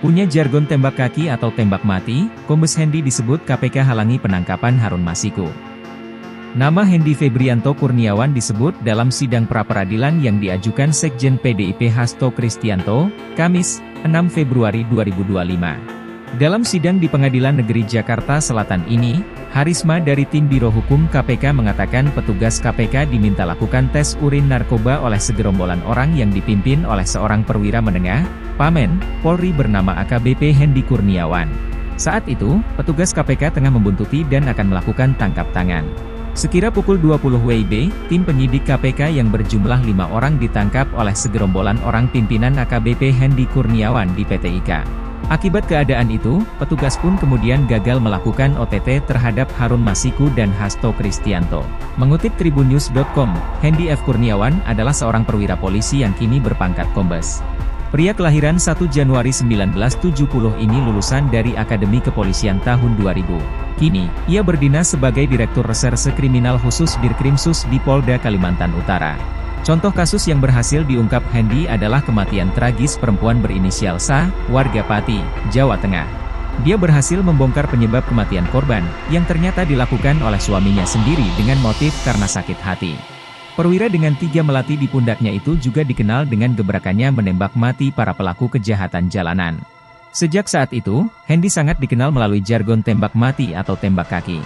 Punya jargon tembak kaki atau tembak mati, Kombes Hendy disebut KPK halangi penangkapan Harun Masiku. Nama Hendy Febrianto Kurniawan disebut dalam sidang pra-peradilan yang diajukan Sekjen PDIP Hasto Kristianto, Kamis, 6 Februari 2025. Dalam sidang di Pengadilan Negeri Jakarta Selatan ini, Harisma dari tim Biro Hukum KPK mengatakan petugas KPK diminta lakukan tes urin narkoba oleh segerombolan orang yang dipimpin oleh seorang perwira menengah, Pamen, Polri bernama AKBP Hendy Kurniawan. Saat itu, petugas KPK tengah membuntuti dan akan melakukan tangkap tangan. Sekira pukul 20 WIB, tim penyidik KPK yang berjumlah 5 orang ditangkap oleh segerombolan orang pimpinan AKBP Hendy Kurniawan di PT IKA. Akibat keadaan itu, petugas pun kemudian gagal melakukan OTT terhadap Harun Masiku dan Hasto Kristianto. Mengutip tribunnews.com, Hendy F. Kurniawan adalah seorang perwira polisi yang kini berpangkat kombes. Pria kelahiran 1 Januari 1970 ini lulusan dari Akademi Kepolisian tahun 2000. Kini, ia berdinas sebagai Direktur Reserse Kriminal Khusus Dirkrimsus di Polda Kalimantan Utara. Contoh kasus yang berhasil diungkap Hendy adalah kematian tragis perempuan berinisial SA, warga Pati, Jawa Tengah. Dia berhasil membongkar penyebab kematian korban, yang ternyata dilakukan oleh suaminya sendiri dengan motif karena sakit hati. Perwira dengan 3 melati di pundaknya itu juga dikenal dengan gebrakannya menembak mati para pelaku kejahatan jalanan. Sejak saat itu, Hendy sangat dikenal melalui jargon tembak mati atau tembak kaki.